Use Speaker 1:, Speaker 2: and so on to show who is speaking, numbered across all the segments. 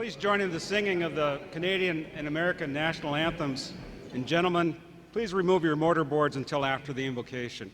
Speaker 1: Please join in the singing of the Canadian and American national anthems. And gentlemen, please remove your mortarboards until after the invocation.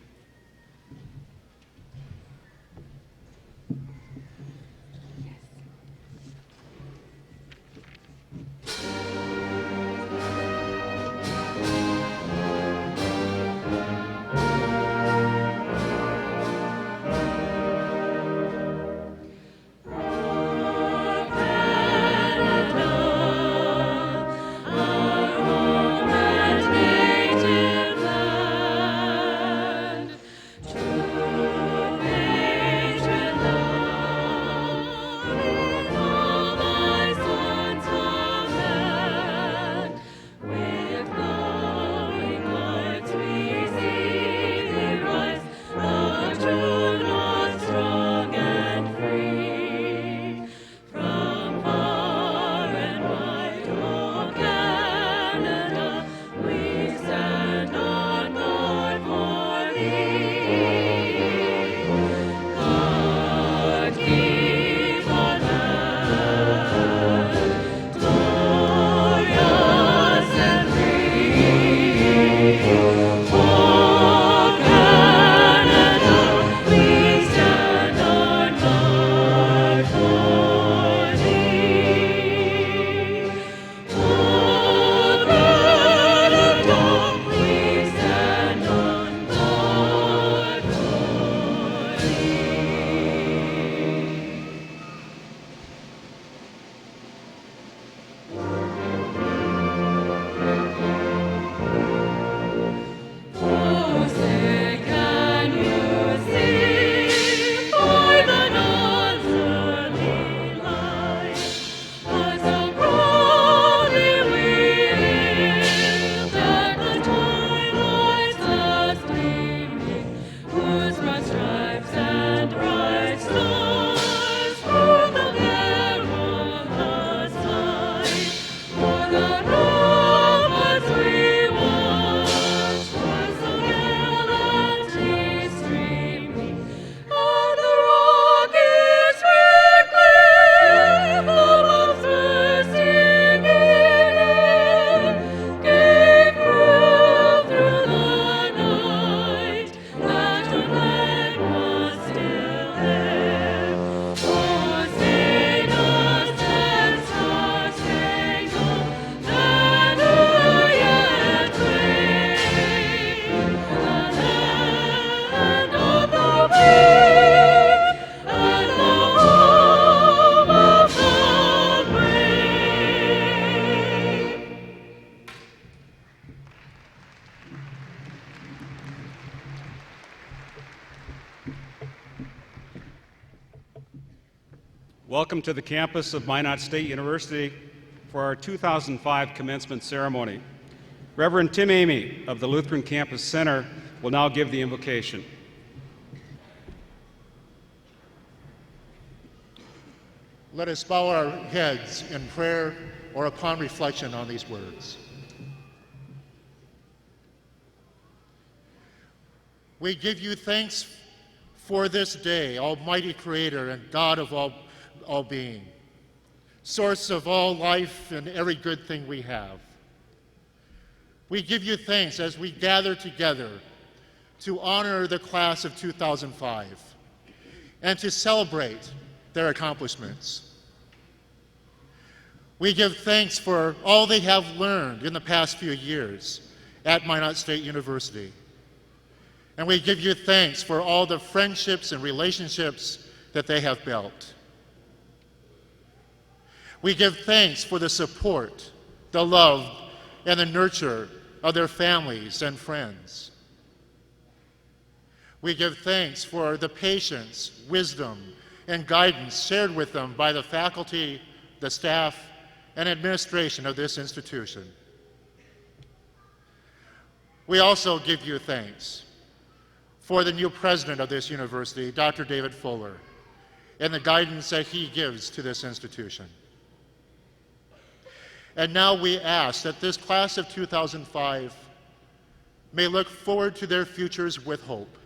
Speaker 1: Welcome to the campus of Minot State University for our 2005 commencement ceremony. Reverend Tim Amy of the Lutheran Campus Center will now give the invocation.
Speaker 2: Let us bow our heads in prayer or upon reflection on these words. We give you thanks for this day, Almighty Creator and God of all being, source of all life and every good thing we have. We give you thanks as we gather together to honor the class of 2005 and to celebrate their accomplishments. We give thanks for all they have learned in the past few years at Minot State University. And we give you thanks for all the friendships and relationships that they have built. We give thanks for the support, the love, and the nurture of their families and friends. We give thanks for the patience, wisdom, and guidance shared with them by the faculty, the staff, and administration of this institution. We also give you thanks for the new president of this university, Dr. David Fuller, and the guidance that he gives to this institution. And now we ask that this class of 2005 may look forward to their futures with hope,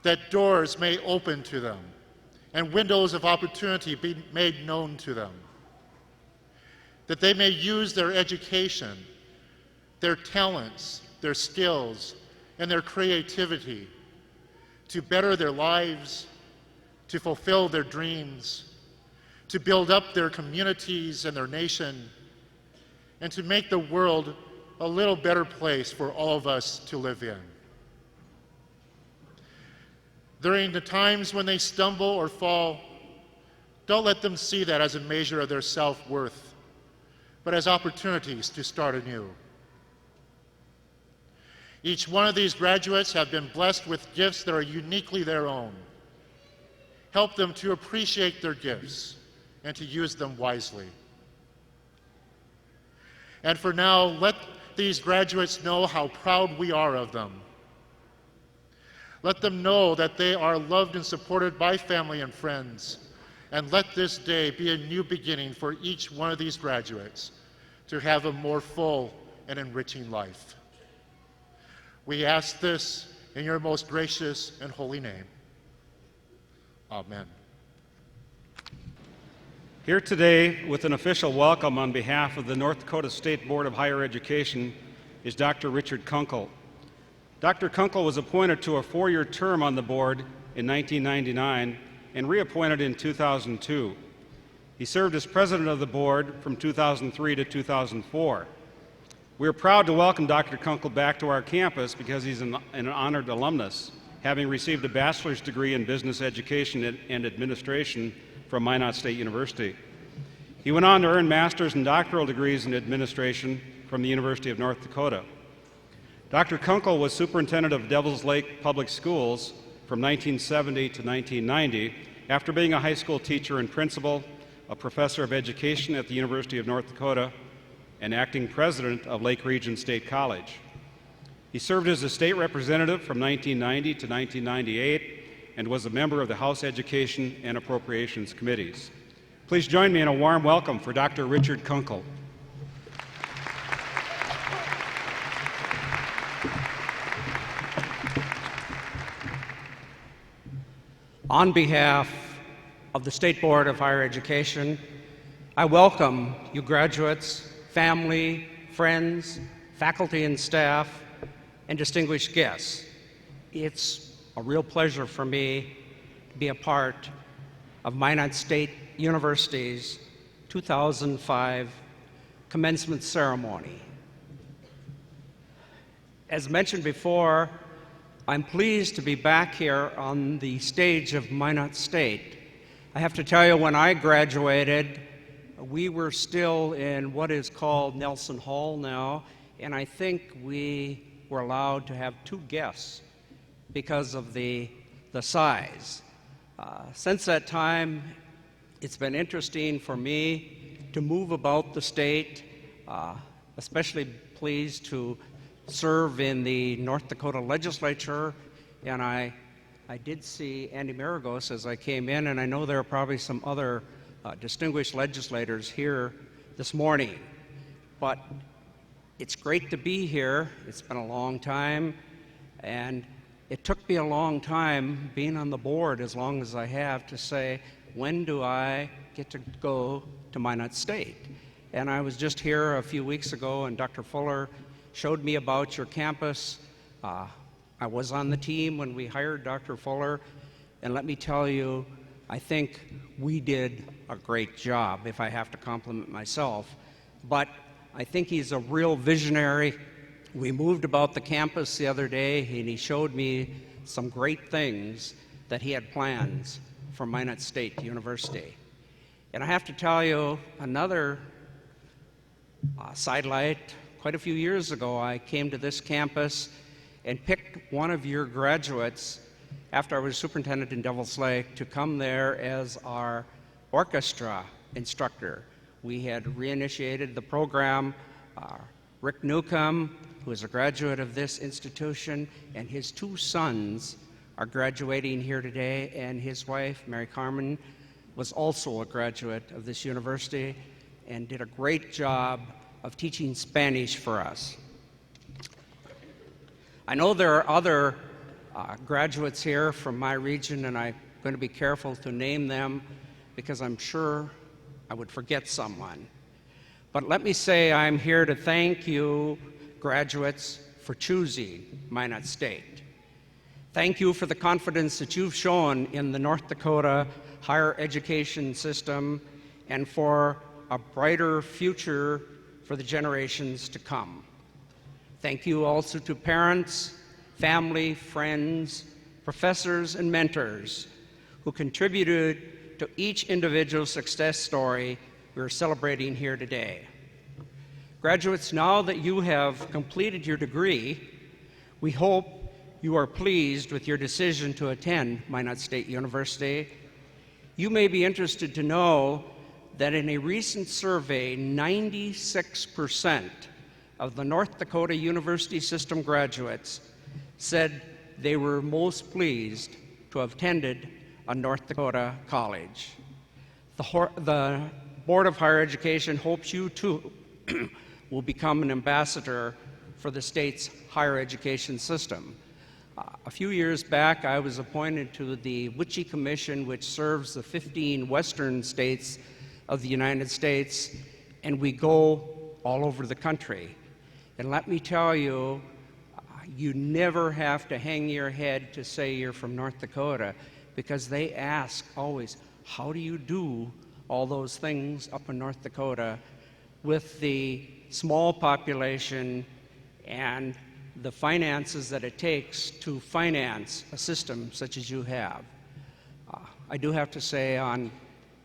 Speaker 2: that doors may open to them and windows of opportunity be made known to them, that they may use their education, their talents, their skills, and their creativity to better their lives, to fulfill their dreams, to build up their communities and their nation, and to make the world a little better place for all of us to live in. During the times when they stumble or fall, don't let them see that as a measure of their self-worth, but as opportunities to start anew. Each one of these graduates have been blessed with gifts that are uniquely their own. Help them to appreciate their gifts and to use them wisely. And for now, let these graduates know how proud we are of them. Let them know that they are loved and supported by family and friends. And let this day be a new beginning for each one of these graduates to have a more full and enriching life. We ask this in your most gracious and holy name. Amen.
Speaker 1: Here today with an official welcome on behalf of the North Dakota State Board of Higher Education is Dr. Richard Kunkel. Dr. Kunkel was appointed to a 4-year term on the board in 1999 and reappointed in 2002. He served as president of the board from 2003 to 2004. We are proud to welcome Dr. Kunkel back to our campus because he's an honored alumnus, having received a bachelor's degree in business education and administration from Minot State University. He went on to earn master's and doctoral degrees in administration from the University of North Dakota. Dr. Kunkel was superintendent of Devils Lake Public Schools from 1970 to 1990 after being a high school teacher and principal, a professor of education at the University of North Dakota, and acting president of Lake Region State College. He served as a state representative from 1990 to 1998 and was a member of the House Education and Appropriations Committees. Please join me in a warm welcome for Dr. Richard Kunkel.
Speaker 3: On behalf of the State Board of Higher Education, I welcome you graduates, family, friends, faculty and staff, and distinguished guests. It's a real pleasure for me to be a part of Minot State University's 2005 commencement ceremony. As mentioned before, I'm pleased to be back here on the stage of Minot State. I have to tell you, when I graduated, we were still in what is called Nelson Hall now, and I think we were allowed to have 2 guests because of the size. Since that time, it's been interesting for me to move about the state, especially pleased to serve in the North Dakota legislature, and I did see Andy Maragos as I came in, and I know there are probably some other distinguished legislators here this morning. But it's great to be here. It's been a long time, and it took me a long time being on the board as long as I have to say, when do I get to go to Minot State? And I was just here a few weeks ago, and Dr. Fuller showed me about your campus. I was on the team when we hired Dr. Fuller, and let me tell you, I think we did a great job, if I have to compliment myself. But I think he's a real visionary. We moved about the campus the other day, and he showed me some great things that he had plans for Minot State University. And I have to tell you, another sidelight. Quite a few years ago, I came to this campus and picked one of your graduates after I was superintendent in Devils Lake to come there as our orchestra instructor. We had reinitiated the program. Rick Newcomb, who is a graduate of this institution, and his two sons are graduating here today, and his wife, Mary Carmen, was also a graduate of this university and did a great job of teaching Spanish for us. I know there are other graduates here from my region, and I'm going to be careful to name them because I'm sure I would forget someone. But let me say I'm here to thank you, graduates, for choosing Minot State. Thank you for the confidence that you've shown in the North Dakota higher education system and for a brighter future for the generations to come. Thank you also to parents, family, friends, professors, and mentors who contributed to each individual success story we're celebrating here today. Graduates, now that you have completed your degree, we hope you are pleased with your decision to attend Minot State University. You may be interested to know that in a recent survey, 96% of the North Dakota University System graduates said they were most pleased to have attended a North Dakota college. The Board of Higher Education hopes you too will become an ambassador for the state's higher education system. A few years back, I was appointed to the WICHE Commission, which serves the 15 western states of the United States, and we go all over the country. And let me tell you, you never have to hang your head to say you're from North Dakota, because they ask always, how do you do all those things up in North Dakota with the small population and the finances that it takes to finance a system such as you have. I do have to say, on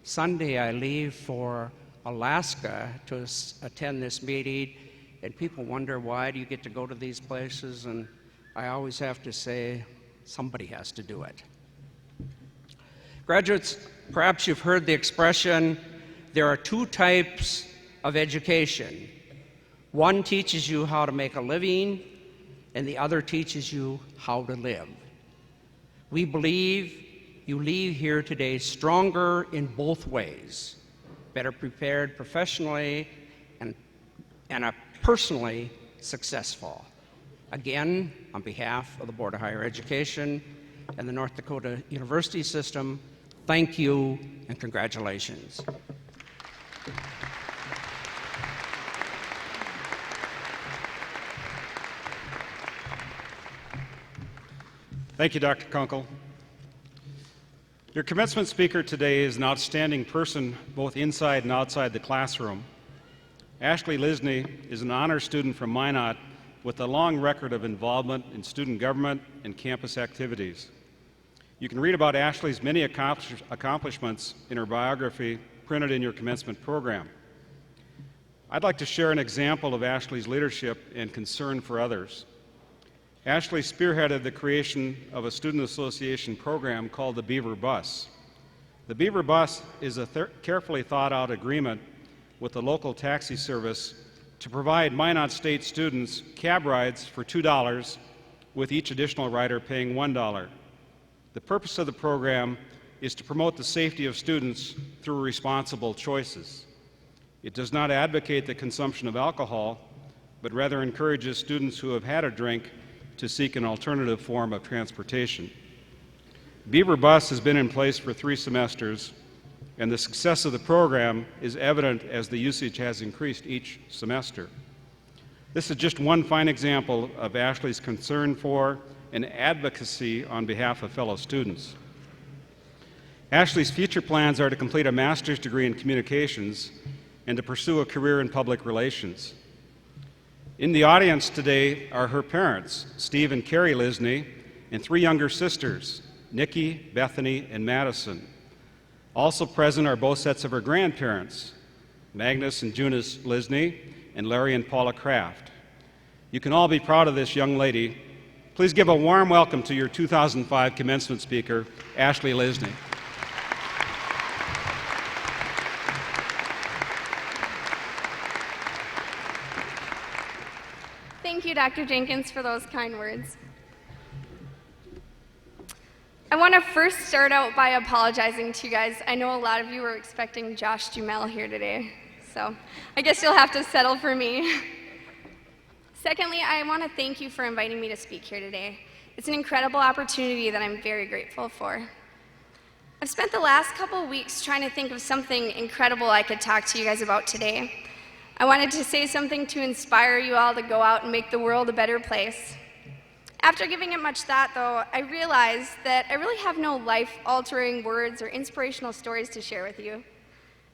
Speaker 3: Sunday I leave for Alaska to attend this meeting, and people wonder, why do you get to go to these places? And I always have to say, somebody has to do it. Graduates, perhaps you've heard the expression, there are two types of education. One teaches you how to make a living, and the other teaches you how to live. We believe you leave here today stronger in both ways, better prepared professionally and personally successful. Again, on behalf of the Board of Higher Education and the North Dakota University System, thank you and congratulations.
Speaker 1: Thank you, Dr. Kunkel. Your commencement speaker today is an outstanding person both inside and outside the classroom. Ashley Lisney is an honor student from Minot with a long record of involvement in student government and campus activities. You can read about Ashley's many accomplishments in her biography printed in your commencement program. I'd like to share an example of Ashley's leadership and concern for others. Ashley spearheaded the creation of a student association program called the Beaver Bus. The Beaver Bus is a carefully thought out agreement with the local taxi service to provide Minot State students cab rides for $2, with each additional rider paying $1. The purpose of the program is to promote the safety of students through responsible choices. It does not advocate the consumption of alcohol, but rather encourages students who have had a drink to seek an alternative form of transportation. Beaver Bus has been in place for 3 semesters, and the success of the program is evident as the usage has increased each semester. This is just one fine example of Ashley's concern for and advocacy on behalf of fellow students. Ashley's future plans are to complete a master's degree in communications and to pursue a career in public relations. In the audience today are her parents, Steve and Carrie Lisney, and 3 younger sisters, Nikki, Bethany, and Madison. Also present are both sets of her grandparents, Magnus and Junice Lisney, and Larry and Paula Kraft. You can all be proud of this young lady. Please give a warm welcome to your 2005 commencement speaker, Ashley Lisney.
Speaker 4: Dr. Jenkins, for those kind words. I want to first start out by apologizing to you guys. I know a lot of you were expecting Josh Dumel here today, so I guess you'll have to settle for me. Secondly, I want to thank you for inviting me to speak here today. It's an incredible opportunity that I'm very grateful for. I've spent the last couple of weeks trying to think of something incredible I could talk to you guys about today. I wanted to say something to inspire you all to go out and make the world a better place. After giving it much thought, though, I realized that I really have no life-altering words or inspirational stories to share with you.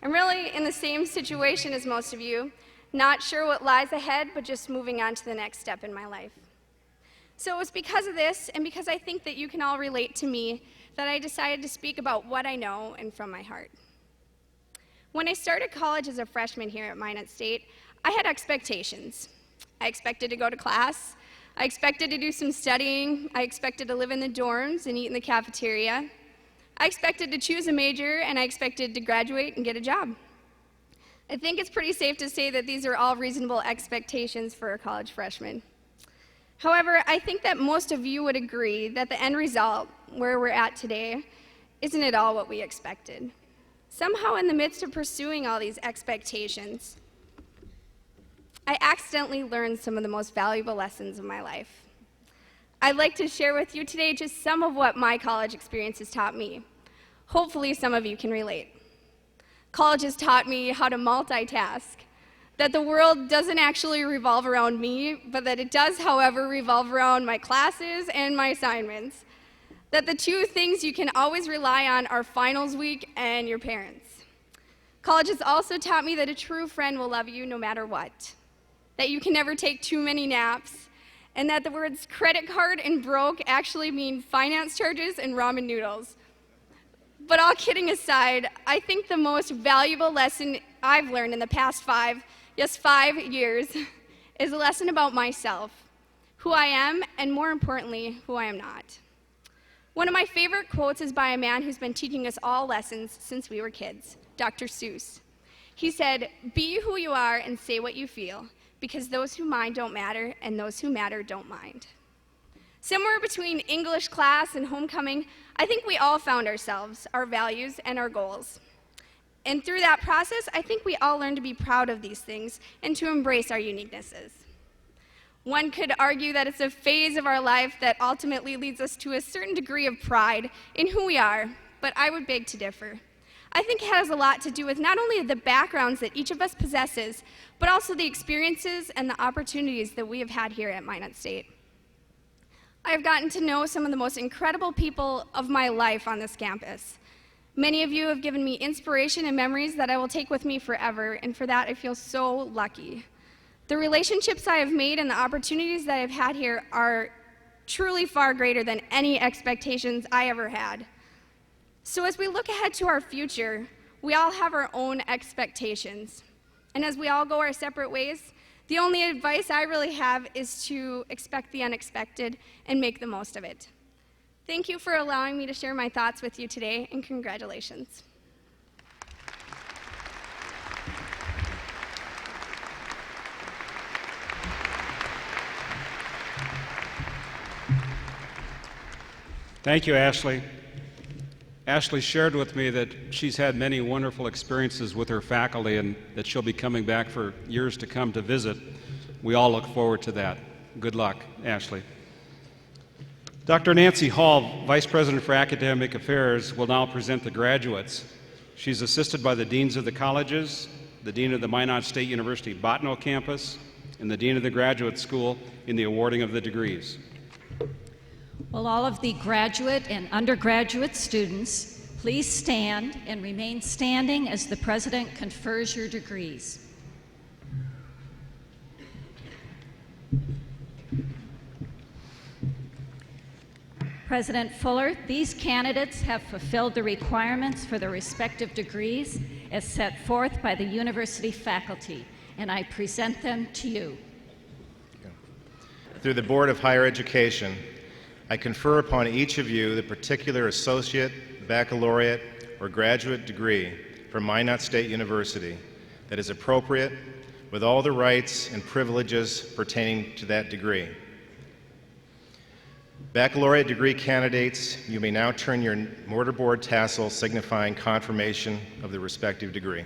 Speaker 4: I'm really in the same situation as most of you, not sure what lies ahead, but just moving on to the next step in my life. So it was because of this, and because I think that you can all relate to me, that I decided to speak about what I know and from my heart. When I started college as a freshman here at Minot State, I had expectations. I expected to go to class. I expected to do some studying. I expected to live in the dorms and eat in the cafeteria. I expected to choose a major, and I expected to graduate and get a job. I think it's pretty safe to say that these are all reasonable expectations for a college freshman. However, I think that most of you would agree that the end result, where we're at today, isn't at all what we expected. Somehow, in the midst of pursuing all these expectations, I accidentally learned some of the most valuable lessons of my life. I'd like to share with you today just some of what my college experience has taught me. Hopefully, some of you can relate. College has taught me how to multitask, that the world doesn't actually revolve around me, but that it does, however, revolve around my classes and my assignments. That the two things you can always rely on are finals week and your parents. College has also taught me that a true friend will love you no matter what, that you can never take too many naps, and that the words credit card and broke actually mean finance charges and ramen noodles. But all kidding aside, I think the most valuable lesson I've learned in the past 5 years, is a lesson about myself, who I am, and more importantly, who I am not. One of my favorite quotes is by a man who's been teaching us all lessons since we were kids, Dr. Seuss. He said, "Be who you are and say what you feel, because those who mind don't matter, and those who matter don't mind." Somewhere between English class and homecoming, I think we all found ourselves, our values, and our goals. And through that process, I think we all learned to be proud of these things and to embrace our uniquenesses. One could argue that it's a phase of our life that ultimately leads us to a certain degree of pride in who we are, but I would beg to differ. I think it has a lot to do with not only the backgrounds that each of us possesses, but also the experiences and the opportunities that we have had here at Minot State. I have gotten to know some of the most incredible people of my life on this campus. Many of you have given me inspiration and memories that I will take with me forever, and for that I feel so lucky. The relationships I have made and the opportunities that I've had here are truly far greater than any expectations I ever had. So as we look ahead to our future, we all have our own expectations. And as we all go our separate ways, the only advice I really have is to expect the unexpected and make the most of it. Thank you for allowing me to share my thoughts with you today, and congratulations.
Speaker 1: Thank you, Ashley. Ashley shared with me that she's had many wonderful experiences with her faculty and that she'll be coming back for years to come to visit. We all look forward to that. Good luck, Ashley. Dr. Nancy Hall, Vice President for Academic Affairs, will now present the graduates. She's assisted by the deans of the colleges, the dean of the Minot State University Bottineau campus, and the dean of the graduate school in the awarding of the degrees.
Speaker 5: Will all of the graduate and undergraduate students please stand and remain standing as the president confers your degrees. President Fuller, these candidates have fulfilled the requirements for their respective degrees as set forth by the university faculty, and I present them to you.
Speaker 6: Through the Board of Higher Education, I confer upon each of you the particular associate, baccalaureate, or graduate degree from Minot State University that is appropriate with all the rights and privileges pertaining to that degree. Baccalaureate degree candidates, you may now turn your mortarboard tassel signifying confirmation of the respective degree.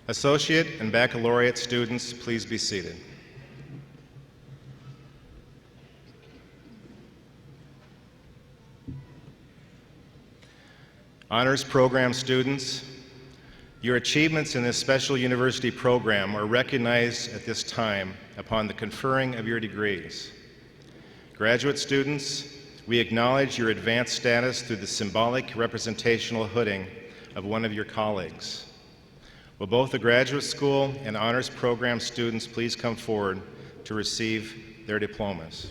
Speaker 6: Associate and baccalaureate students, please be seated. Honors Program students, your achievements in this special university program are recognized at this time upon the conferring of your degrees. Graduate students, we acknowledge your advanced status through the symbolic representational hooding of one of your colleagues. Will both the graduate school and honors program students please come forward to receive their diplomas.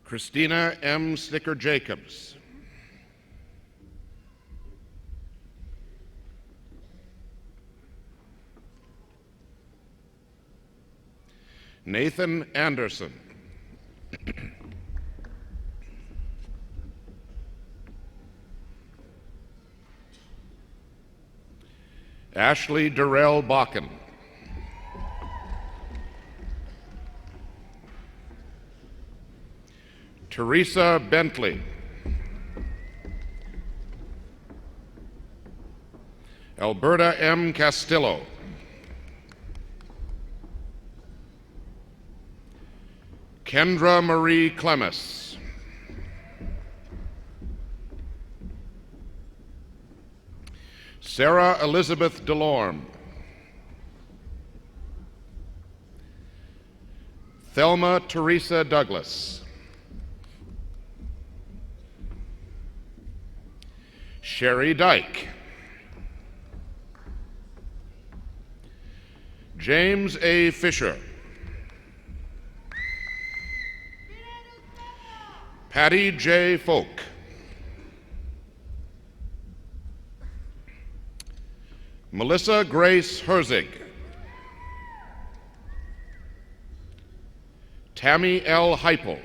Speaker 7: Christina M. Snicker-Jacobs. Nathan Anderson. Ashley Durrell Bakken. Teresa Bentley. Alberta M. Castillo. Kendra Marie Clemes. Sarah Elizabeth Delorme. Thelma Teresa Douglas. Sherry Dyke. James A. Fisher. Patty J. Folk. Melissa Grace Herzig. Tammy L. Heipel.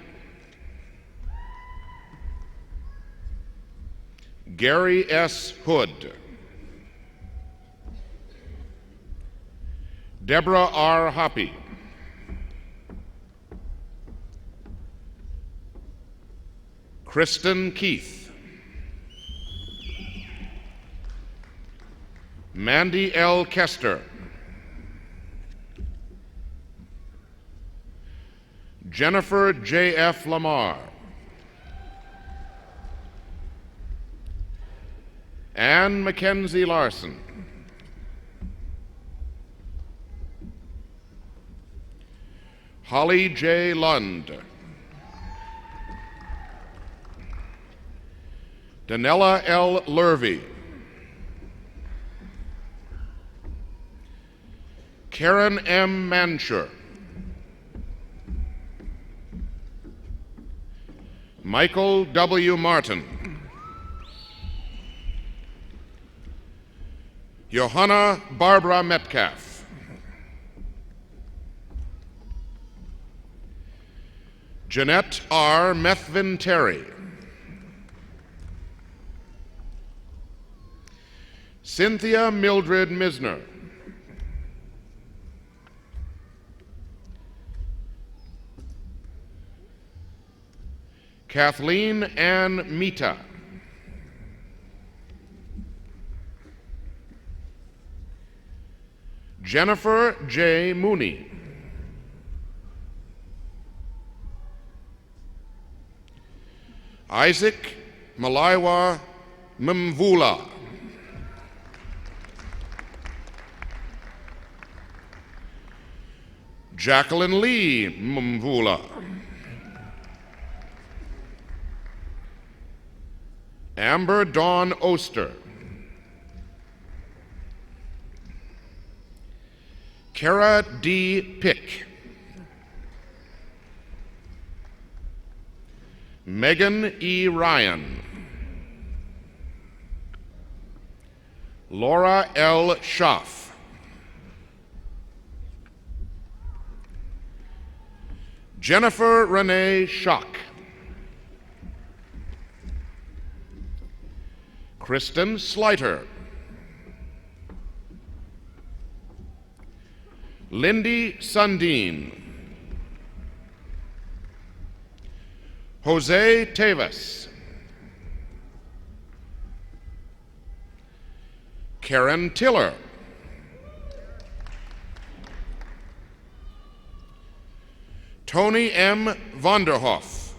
Speaker 7: Gary S. Hood. Deborah R. Hoppy. Kristen Keith. Mandy L. Kester. Jennifer J. F. Lamar. Ann Mackenzie Larson. Holly J. Lund. Danella L. Lurvy. Karen M. Mansher. Michael W. Martin. Johanna Barbara Metcalf. Jeanette R. Methvin Terry. Cynthia Mildred Misner. Kathleen Ann Mita. Jennifer J. Mooney. Isaac Malaiwa Mvula. Jacqueline Lee Mvula. Amber Dawn Oster. Kara D. Pick. Megan E. Ryan. Laura L. Schaff. Jennifer Renee Schock. Kristen Sliter. Lindy Sundin. Jose Tevas. Karen Tiller. Tony M. Vonderhoff.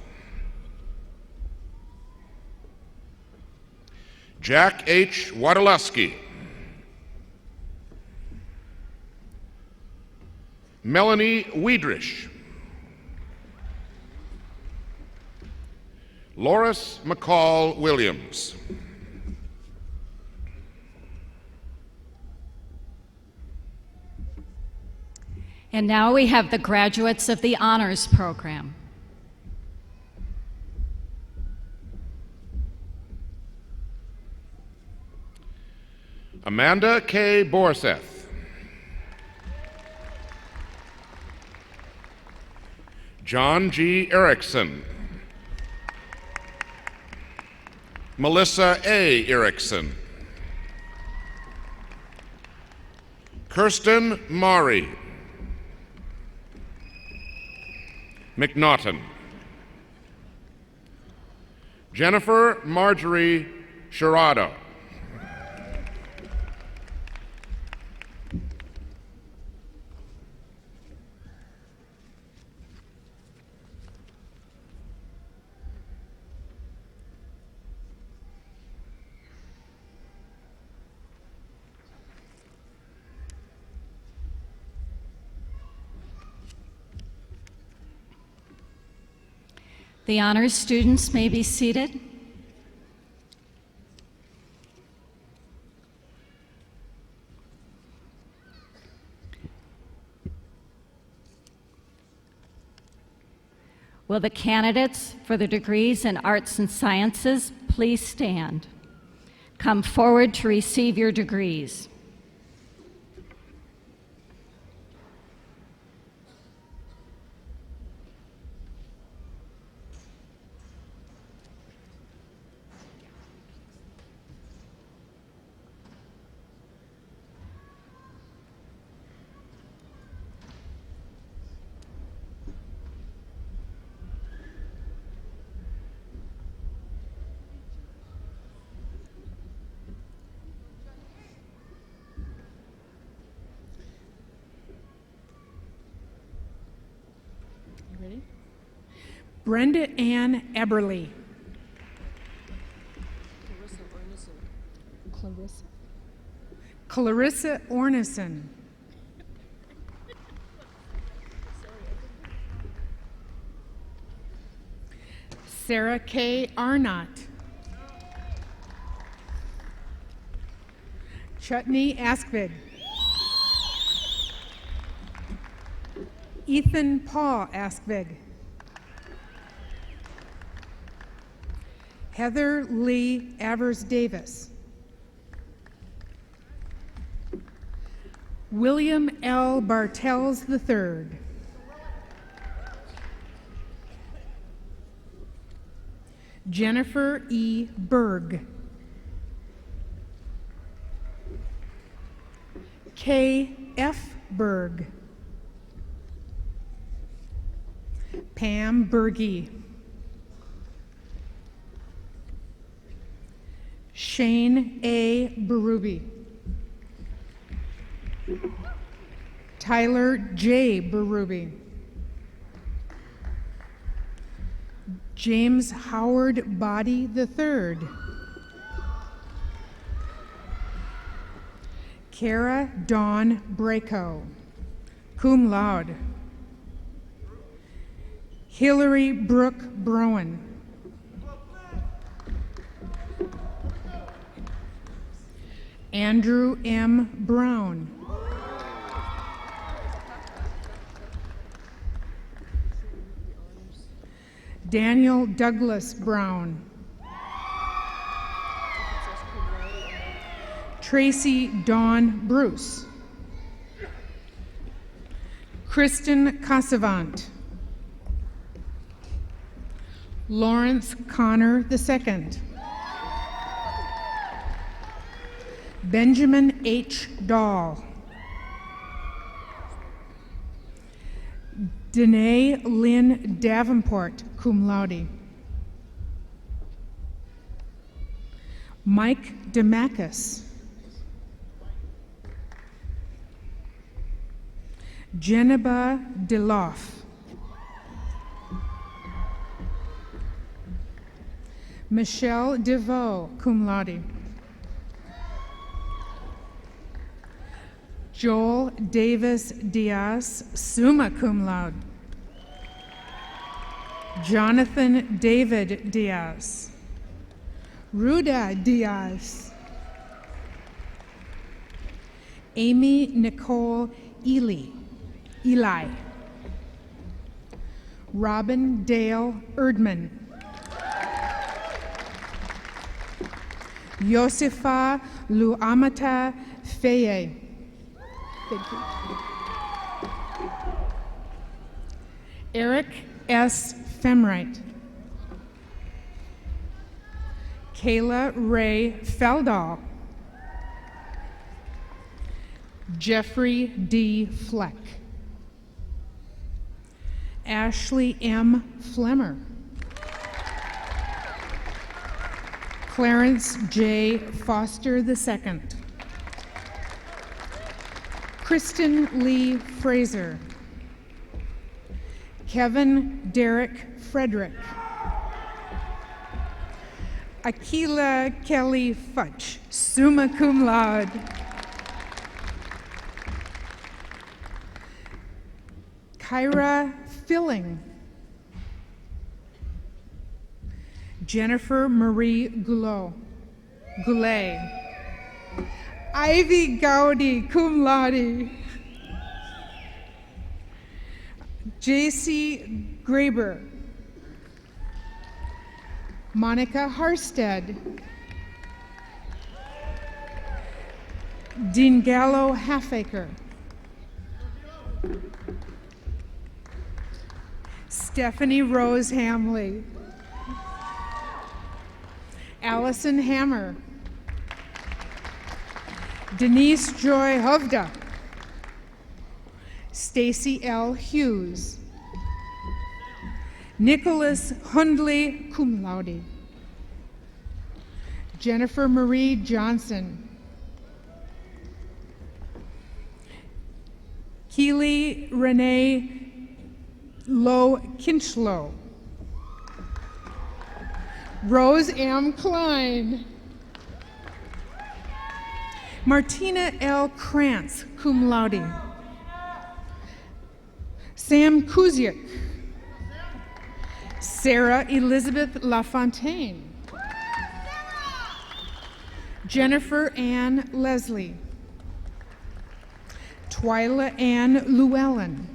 Speaker 7: Jack H. Wadolewski. Melanie Wiedrich. Loris McCall Williams.
Speaker 5: And now we have the graduates of the honors program.
Speaker 7: Amanda K. Borseth. John G. Erickson. Melissa A. Erickson. Kirsten Mari. McNaughton. Jennifer Marjorie Sherrado.
Speaker 5: The honors students may be seated. Will the candidates for the degrees in arts and sciences please stand? Come forward to receive your degrees.
Speaker 8: Brenda Ann Eberly. Clarissa Ornison. Sarah K. Arnott. Chutney Askvig. Ethan Paul Askvig. Heather Lee Avers Davis. William L. Bartels III. Jennifer E. Berg. K. F. Berg. Pam Berge. Shane A. Berube. Tyler J. Berube. James Howard Body III. Kara Dawn Braco, cum laude. Hillary Brooke Browen. Andrew M. Brown. Daniel Douglas Brown. Tracy Dawn Bruce. Kristen Casavant. Lawrence Connor II. Benjamin H. Dahl. Danae Lynn Davenport, cum laude. Mike Demakis. Geneba Deloff. Michelle DeVoe, cum laude. Joel Davis Diaz, summa cum laude. Jonathan David Diaz. Ruda Diaz. Amy Nicole Eli. Robin Dale Erdman. Josefa Luamata Feye. Thank you. Eric S. Femright. Kayla Ray Feldall. Jeffrey D. Fleck. Ashley M. Flemmer. Clarence J. Foster II. Kristen Lee Fraser. Kevin Derek Frederick. Akila Kelly Futch, summa cum laude. Kyra Filling. Jennifer Marie Goulet. Ivy Gowdy, cum laude. J.C. Graber. Monica Harstead. Dean Gallo Halfacre. Stephanie Rose Hamley. Allison Hammer. Denise Joy Hovda. Stacy L. Hughes. Nicholas Hundley, cum laude. Jennifer Marie Johnson. Keely Renee Lowe Kinchlow. Rose M. Klein. Martina L. Krantz, cum laude. Sam Kuziak. Sarah Elizabeth LaFontaine. Jennifer Ann Leslie. Twyla Ann Llewellyn.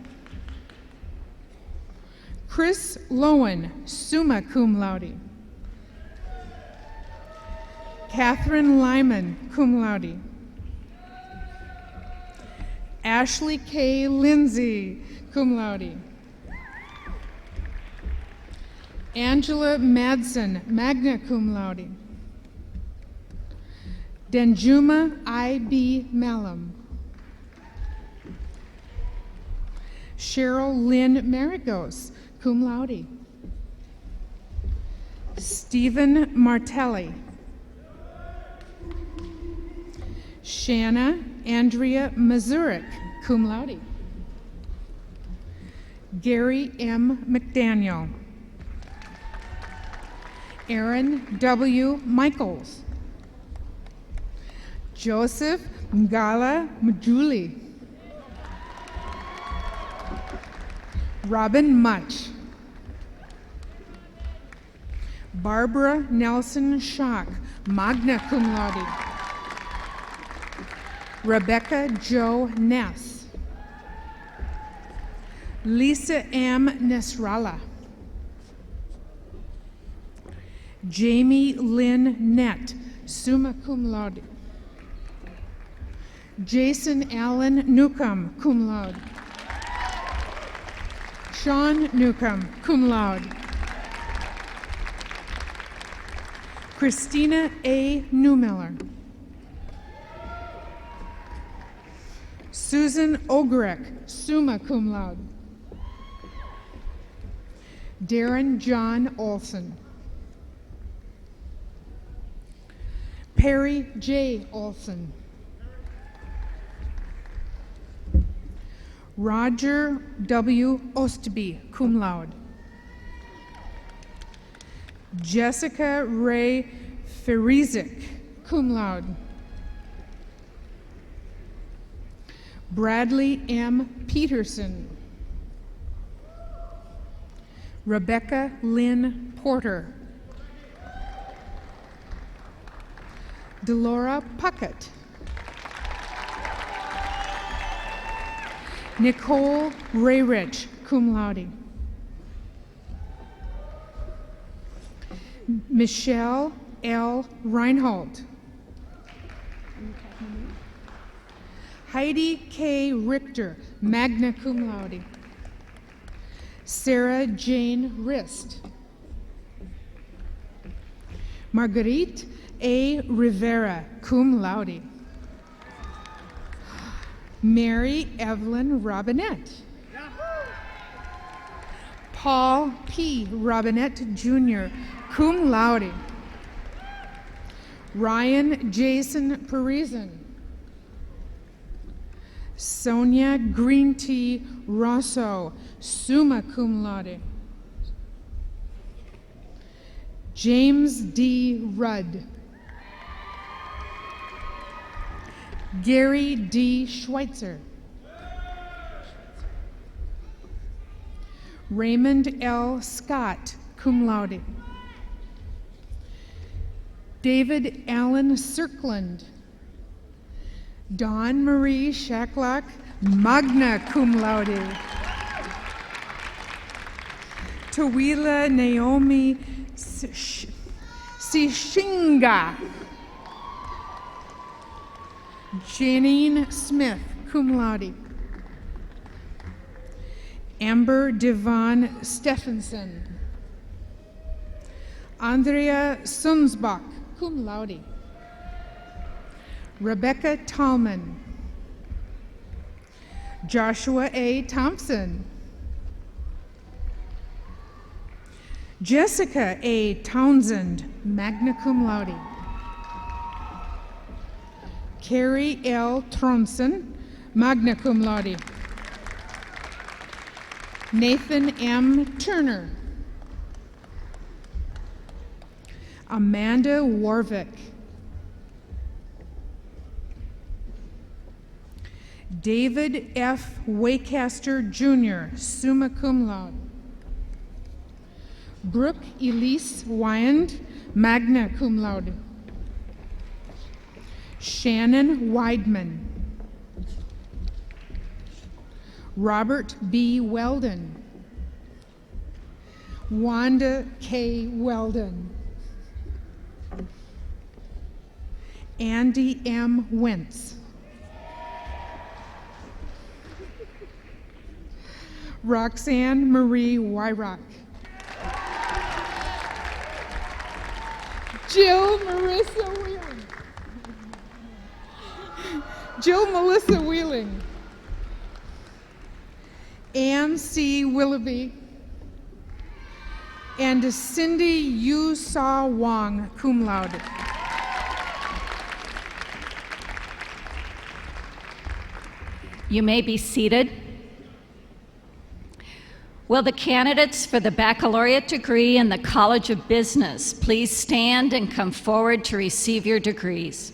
Speaker 8: Chris Lowen, summa cum laude. Catherine Lyman, cum laude. Ashley K. Lindsay, cum laude. Angela Madsen, magna cum laude. Denjuma I.B. Malum. Cheryl Lynn Marigos, cum laude. Stephen Martelli. Shanna Andrea Mazurik, cum laude. Gary M. McDaniel. Aaron W. Michaels. Joseph Ngala Mjuli. Robin Much. Barbara Nelson Schock, magna cum laude. Rebecca Jo Ness. Lisa M. Nesralla. Jamie Lynn Nett, summa cum laude. Jason Allen Newcomb, cum laude. Sean Newcomb, cum laude. Christina A. Newmiller. Susan Ogorek, summa cum laude. Darren John Olson. Perry J. Olson. Roger W. Ostby, cum laude. Jessica Ray Ferizik, cum laude. Bradley M. Peterson. Rebecca Lynn Porter. Delora Puckett. Nicole Rayrich, cum laude. Michelle L. Reinhold. Heidi K. Richter, magna cum laude. Sarah Jane Rist. Marguerite A. Rivera, cum laude. Mary Evelyn Robinette. Paul P. Robinette Jr., cum laude. Ryan Jason Parisian. Sonia Green T. Rosso, summa cum laude. James D. Rudd. Gary D. Schweitzer. Raymond L. Scott, cum laude. David Allen Cirkland. Dawn Marie Shacklock, magna cum laude. Tawila Naomi Sishinga. Janine Smith, cum laude. Amber Devon Stephenson. Andrea Sunsbach, cum laude. Rebecca Tallman. Joshua A. Thompson. Jessica A. Townsend, magna cum laude. Carrie L. Tronson, magna cum laude. Nathan M. Turner. Amanda Warvick. David F. Waycaster Jr., summa cum laude. Brooke Elise Wyand, magna cum laude. Shannon Weidman. Robert B. Weldon. Wanda K. Weldon. Andy M. Wentz. Roxanne Marie Wyrock. Jill Marissa Wheeling. Jill Melissa Wheeling. Ann C. Willoughby. And Cindy Yu Sa Wong, cum laude.
Speaker 5: You may be seated. Will the candidates for the baccalaureate degree in the College of Business please stand and come forward to receive your degrees?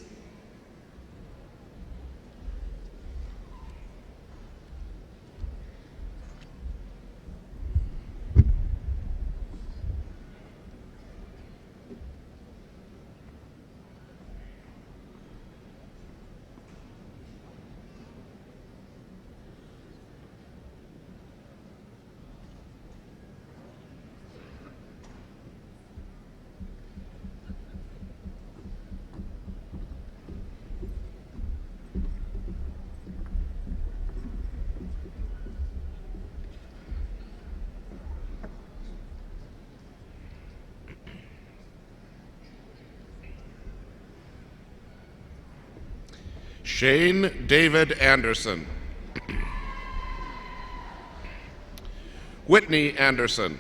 Speaker 7: Shane David Anderson. Whitney Anderson.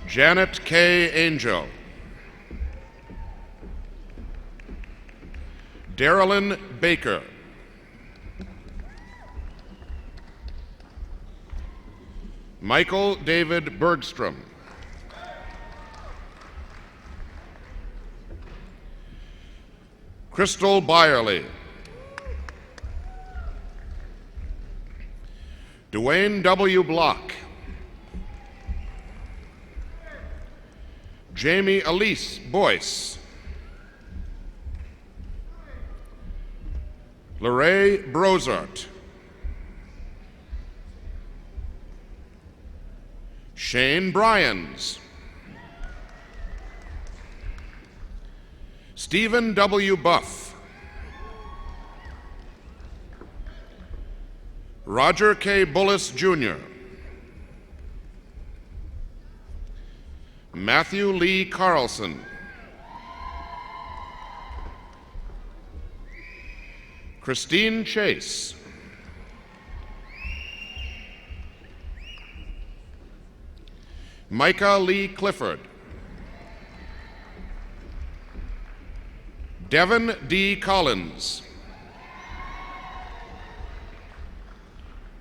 Speaker 7: Janet K. Angel. Darylyn Baker. Michael David Bergstrom. Crystal Byerly. Dwayne W. Block. Jamie Elise Boyce. Lorraine Brozart. Shane Bryans. Stephen W. Buff. Roger K. Bullis, Jr. Matthew Lee Carlson. Christine Chase. Micah Lee Clifford. Devin D. Collins.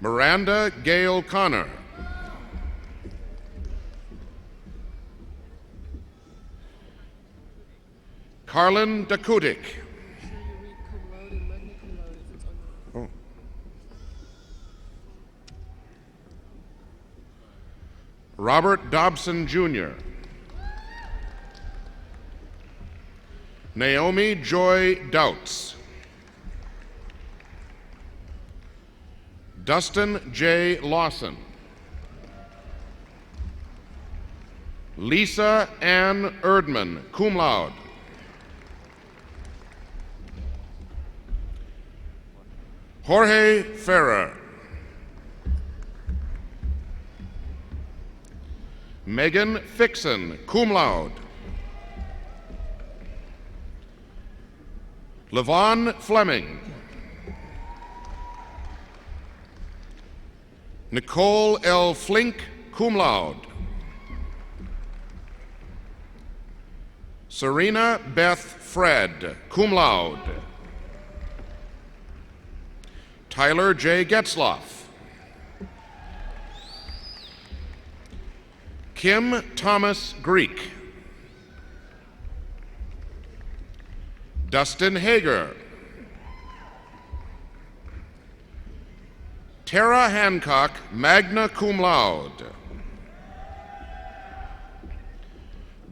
Speaker 7: Miranda Gail Connor. Carlin Dakudik. Robert Dobson, Jr. Naomi Joy Douts. Dustin J. Lawson. Lisa Ann Erdman, cum laude. Jorge Ferrer. Megan Fixon, cum laude. Levon Fleming. Nicole L. Flink, cum laude. Serena Beth Fred, cum laude. Tyler J. Getzloff. Kim Thomas Greek. Dustin Hager. Tara Hancock, magna cum laude.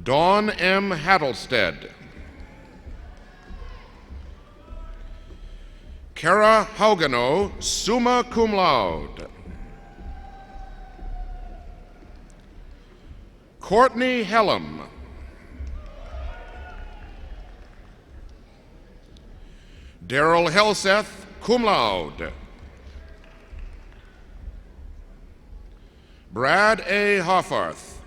Speaker 7: Dawn M. Hattlestead. Kara Haugano, summa cum laude. Courtney Hellam. Daryl Helseth, cum laude. Brad A. Hoffarth.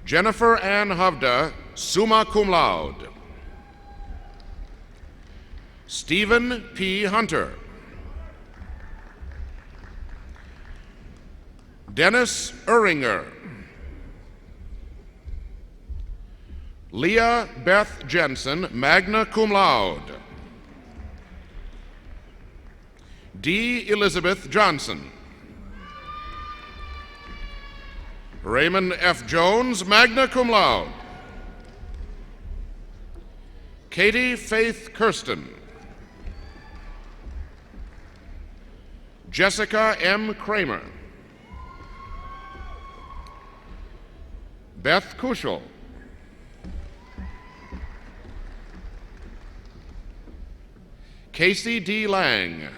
Speaker 7: Jennifer Ann Hovda, summa cum laude. Stephen P. Hunter. Dennis Uringer. Leah Beth Jensen, magna cum laude. D. Elizabeth Johnson. Raymond F. Jones, magna cum laude. Katie Faith Kirsten. Jessica M. Kramer. Beth Kuschel. Casey D. Lang.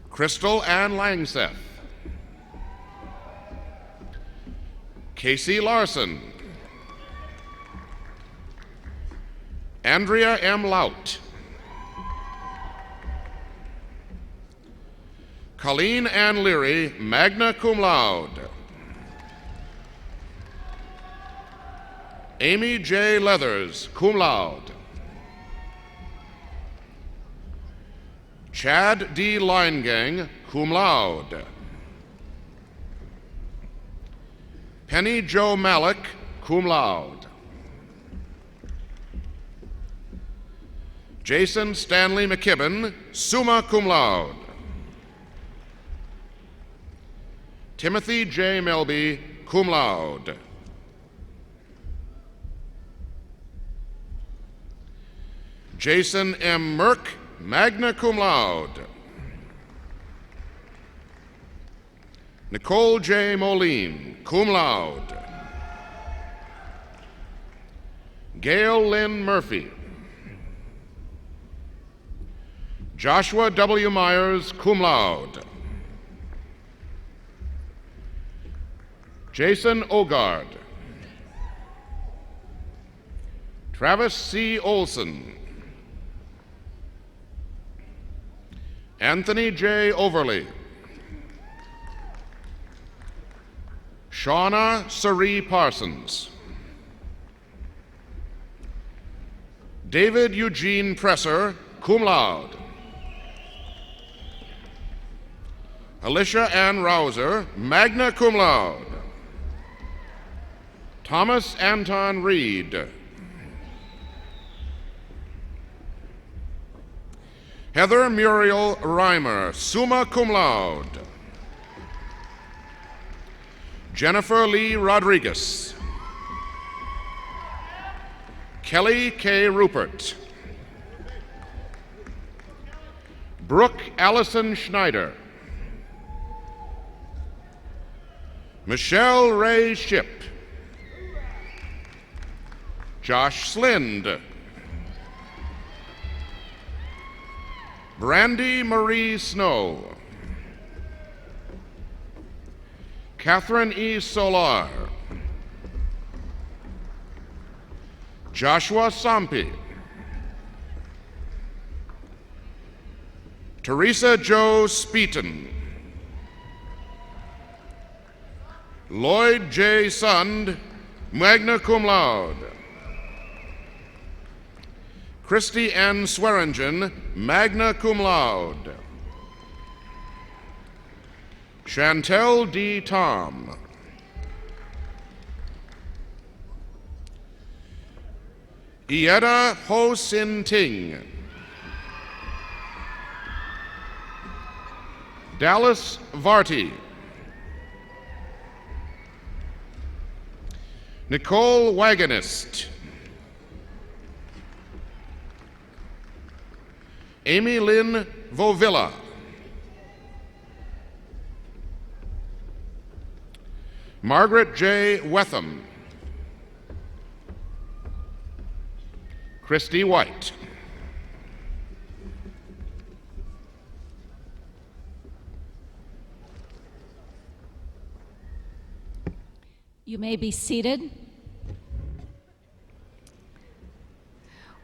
Speaker 7: Crystal Ann Langseth. Casey Larson. Andrea M. Laut. Colleen Ann Leary, magna cum laude. Amy J. Leathers, cum laude. Chad D. Linegang, cum laude. Penny Jo Malik, cum laude. Jason Stanley McKibben, summa cum laude. Timothy J. Melby, cum laude. Jason M. Merck, magna cum laude. Nicole J. Moline, cum laude. Gail Lynn Murphy. Joshua W. Myers, cum laude. Jason Ogard. Travis C. Olson. Anthony J. Overly. Shauna Cerie Parsons. David Eugene Presser, cum laude. Alicia Ann Rouser, magna cum laude. Thomas Anton Reed. Heather Muriel Reimer, summa cum laude. Jennifer Lee Rodriguez. Kelly K. Rupert. Brooke Allison Schneider. Michelle Ray Ship. Josh Slind. Brandy Marie Snow. Catherine E. Solar. Joshua Sampi. Teresa Jo Speeton. Lloyd J. Sund, magna cum laude. Christy N. Swearingen, magna cum laude. Chantel D. Tom. Ieda Ho Sin Ting. Dallas Varty. Nicole Wagonist. Amy Lynn Vovilla. Margaret J. Wetham. Christy White.
Speaker 5: You may be seated.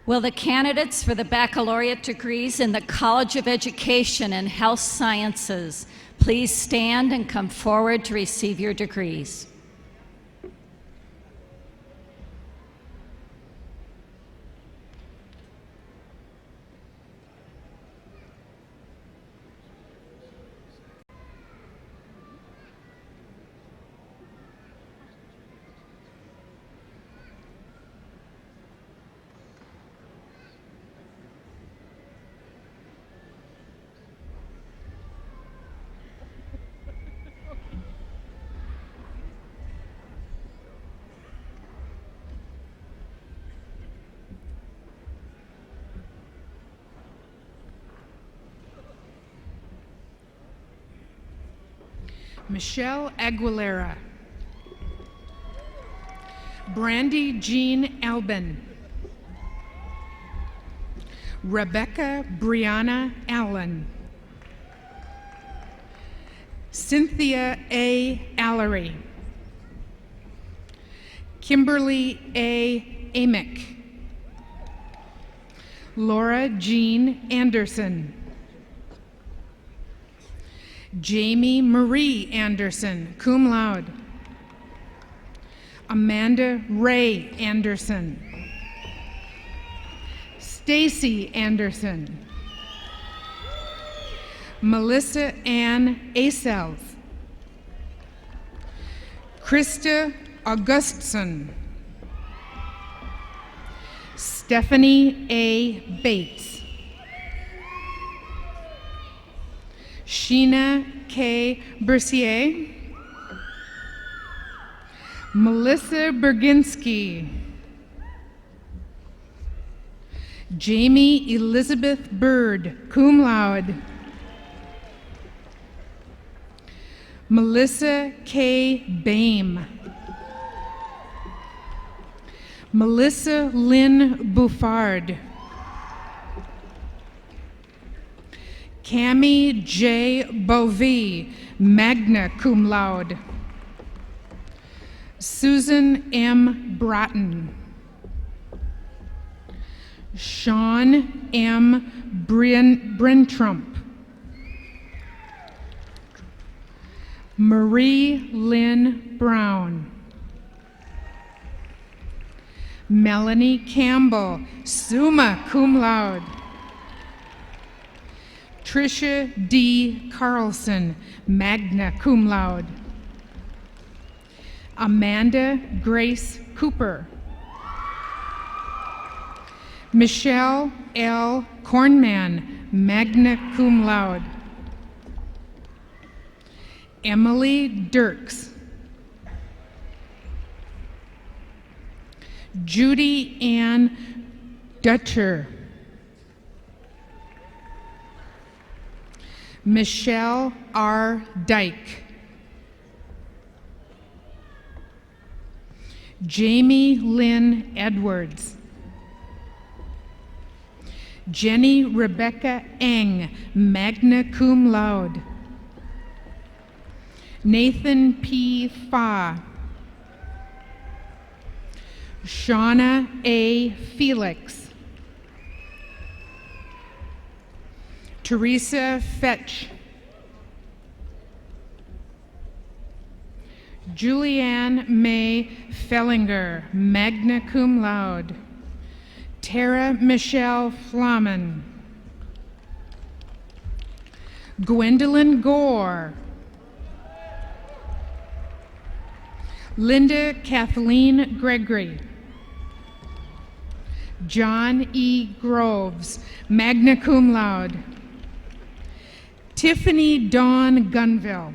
Speaker 5: Will the candidates for the baccalaureate degrees in the College of Education and Health Sciences please stand and come forward to receive your degrees?
Speaker 8: Michelle Aguilera. Brandy Jean Albin. Rebecca Brianna Allen. Cynthia A. Allery. Kimberly A. Amick. Laura Jean Anderson. Jamie Marie Anderson, cum laude. Amanda Ray Anderson. Stacy Anderson. Melissa Ann Asels. Krista Augustson. Stephanie A. Bates. Sheena K. Bercier. Melissa Berginski. Jamie Elizabeth Bird, cum laude. Melissa K. Bame. Melissa Lynn Buffard. Cami J. Bovee, magna cum laude. Susan M. Broughton. Sean M. Brentrump. Marie Lynn Brown. Melanie Campbell, summa cum laude. Tricia D. Carlson, magna cum laude. Amanda Grace Cooper. Michelle L. Kornman, magna cum laude. Emily Dirks. Judy Ann Dutcher. Michelle R. Dyke. Jamie Lynn Edwards. Jenny Rebecca Eng, magna cum laude. Nathan P. Fa. Shauna A. Felix. Teresa Fetch. Julianne May Fellinger, magna cum laude. Tara Michelle Flamen. Gwendolyn Gore. Linda Kathleen Gregory. John E. Groves, magna cum laude. Tiffany Dawn Gunville.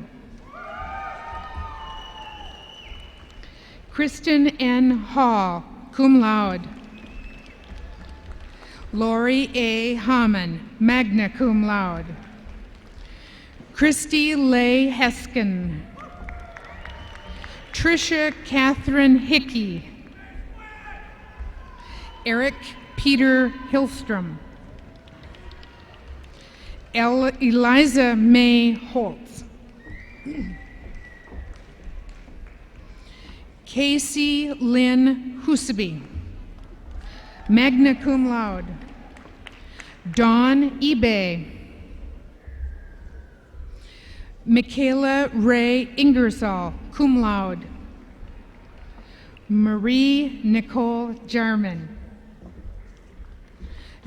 Speaker 8: Kristen N. Hall, cum laude. Lori A. Hammond, magna cum laude. Christy Leigh Heskin. Tricia Catherine Hickey. Eric Peter Hillstrom. Eliza May Holtz. Casey Lynn Huseby, magna cum laude. Dawn Ebay. Michaela Ray Ingersoll, cum laude. Marie Nicole Jarman.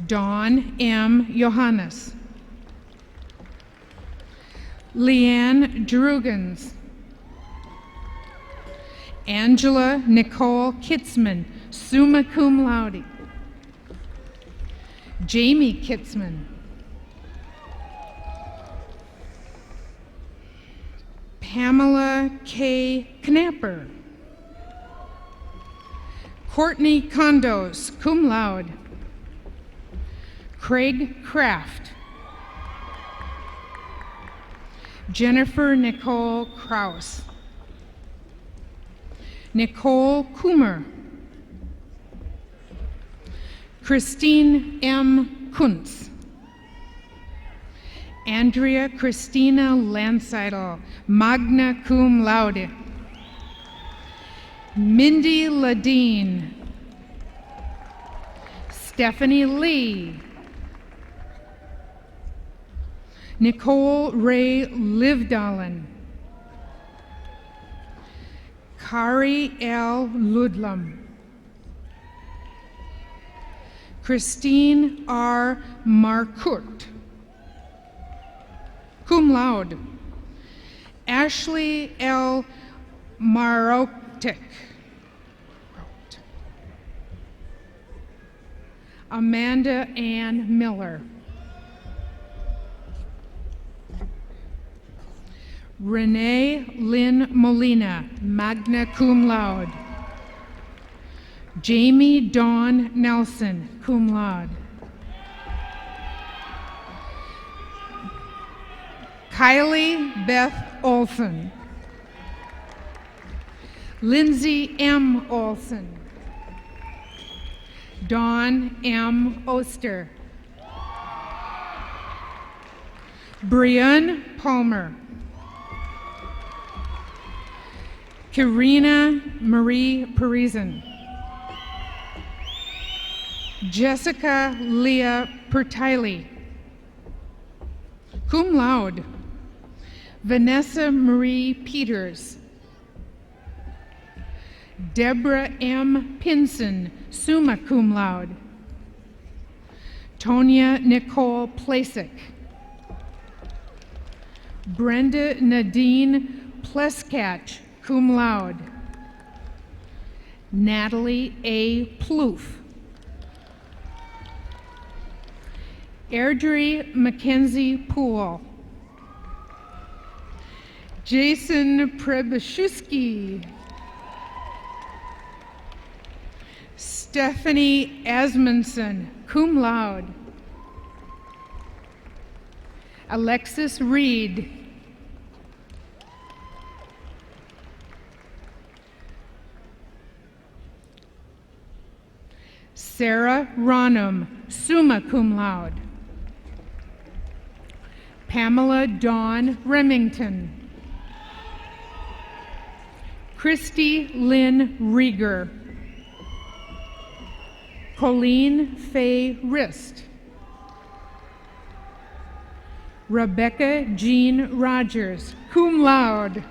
Speaker 8: Dawn M. Johannes. Leanne Drugans. Angela Nicole Kitzman, summa cum laude. Jamie Kitzman. Pamela K. Knapper. Courtney Condos, cum laude. Craig Kraft. Jennifer Nicole Kraus. Nicole Coomer. Christine M. Kuntz. Andrea Christina Landseidel, magna cum laude. Mindy Ladine. Stephanie Lee. Nicole Ray Livdalen. Kari L. Ludlam. Christine R. Marcourt, cum laude. Ashley L. Marotic. Amanda Ann Miller. Renee Lynn Molina, magna cum laude. Jamie Dawn Nelson, cum laude. Kylie Beth Olson. Lindsay M. Olson. Dawn M. Oster. Brianne Palmer. Karina Marie Parisen. Jessica Leah Pertiley, cum laude. Vanessa Marie Peters. Deborah M. Pinson, summa cum laude. Tonya Nicole Plasek. Brenda Nadine Pleskach, cum laude. Natalie A. Plouffe. Airdrie Mackenzie Poole. Jason Prebashuski. Stephanie Asmundson, cum laude. Alexis Reed. Sarah Ronham, summa cum laude. Pamela Dawn Remington. Christy Lynn Rieger. Colleen Faye Rist. Rebecca Jean Rogers, cum laude.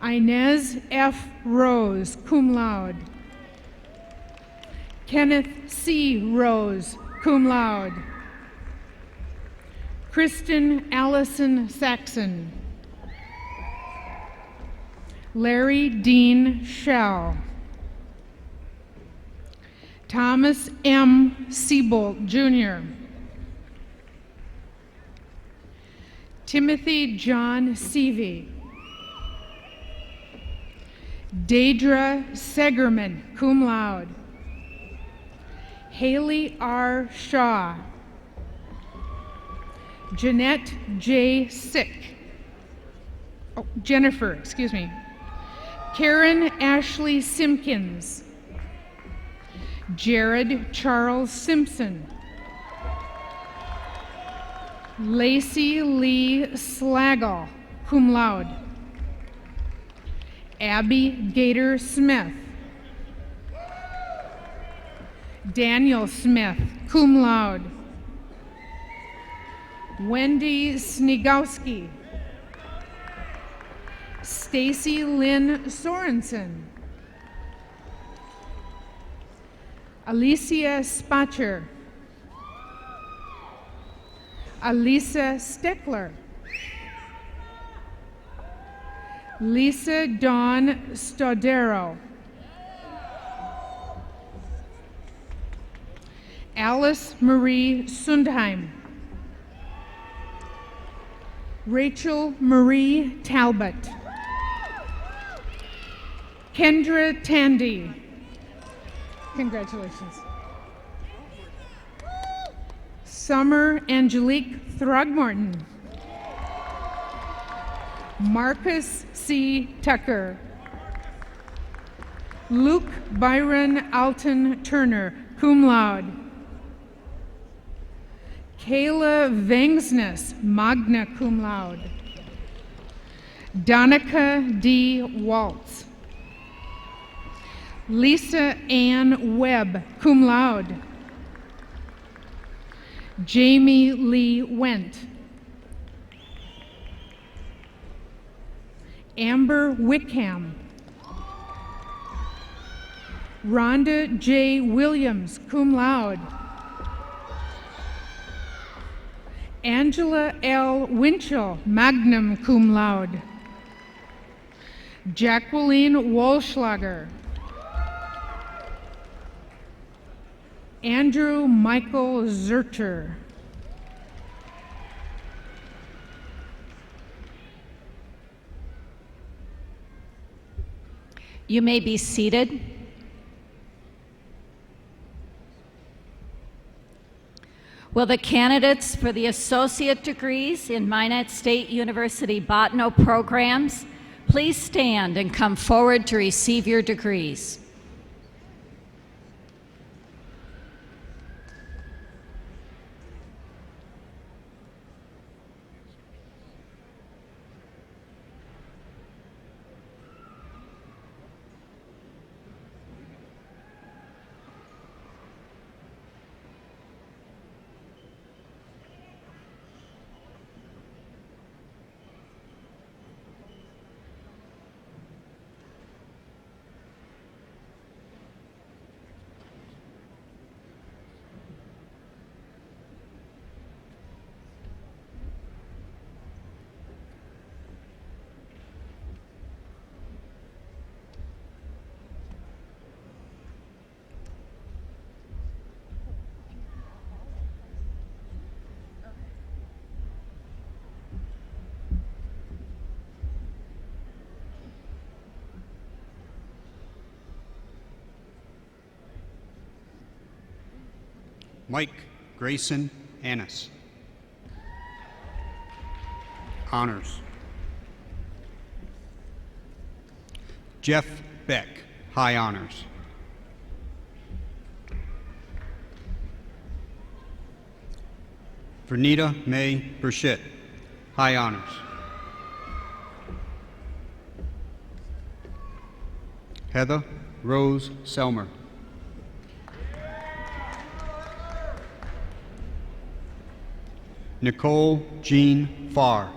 Speaker 8: Inez F. Rose, cum laude. Kenneth C. Rose, cum laude. Kristen Allison Saxon. Larry Dean Schell. Thomas M. Siebold, Jr. Timothy John Seavey. Deidre Segerman, cum laude. Haley R. Shaw. Jeanette J. Sick. Oh, Jennifer, excuse me. Karen Ashley Simpkins. Jared Charles Simpson. Lacey Lee Slagle, cum laude. Abby Gator Smith. Daniel Smith, cum laude. Wendy Snigowski. Stacy Lynn Sorensen. Alicia Spacher. Alisa Steckler. Lisa Dawn Stodero. Alice Marie Sundheim. Rachel Marie Talbot. Kendra Tandy. Congratulations. Summer Angelique Throgmorton. Marcus C. Tucker. Luke Byron Alton Turner, cum laude. Kayla Vangsness, magna cum laude. Donica D. Waltz. Lisa Ann Webb, cum laude. Jamie Lee Went. Amber Wickham. Rhonda J. Williams, cum laude. Angela L. Winchell, magna cum laude. Jacqueline Walschlager. Andrew Michael Zerter.
Speaker 5: You may be seated. Will the candidates for the associate degrees in Minot State University Botano programs please stand and come forward to receive your degrees?
Speaker 9: Mike Grayson Annis. Honors. Jeff Beck, high honors. Vernita May Burchett, high honors. Heather Rose Selmer. Nicole Jean Farr.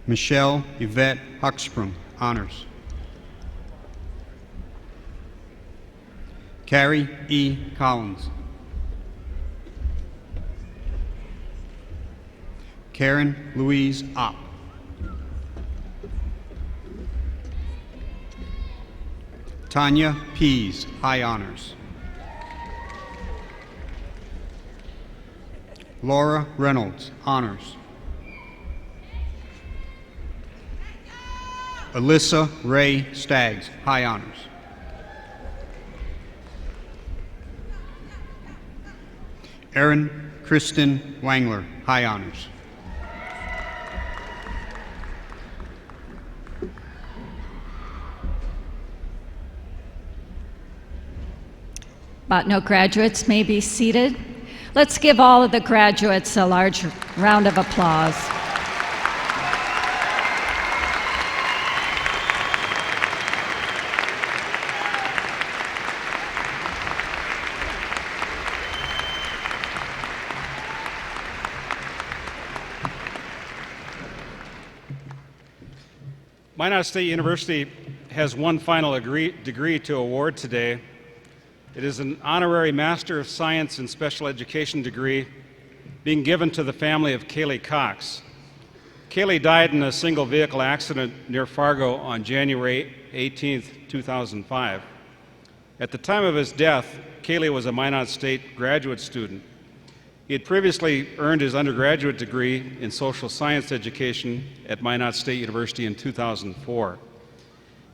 Speaker 9: Michelle Yvette Hucksprung, honors. Carrie E. Collins. Karen Louise Opp. Tanya Pease, high honors. Laura Reynolds, honors. Alyssa Ray Staggs, high honors. Erin Kristen Wangler, high honors.
Speaker 5: Botano graduates may be seated. Let's give all of the graduates a large round of applause.
Speaker 1: Minot State University has one final degree to award today. It is an honorary Master of Science in Special Education degree being given to the family of Kaylee Cox. Kaylee died in a single vehicle accident near Fargo on January 18, 2005. At the time of his death, Kaylee was a Minot State graduate student. He had previously earned his undergraduate degree in social science education at Minot State University in 2004.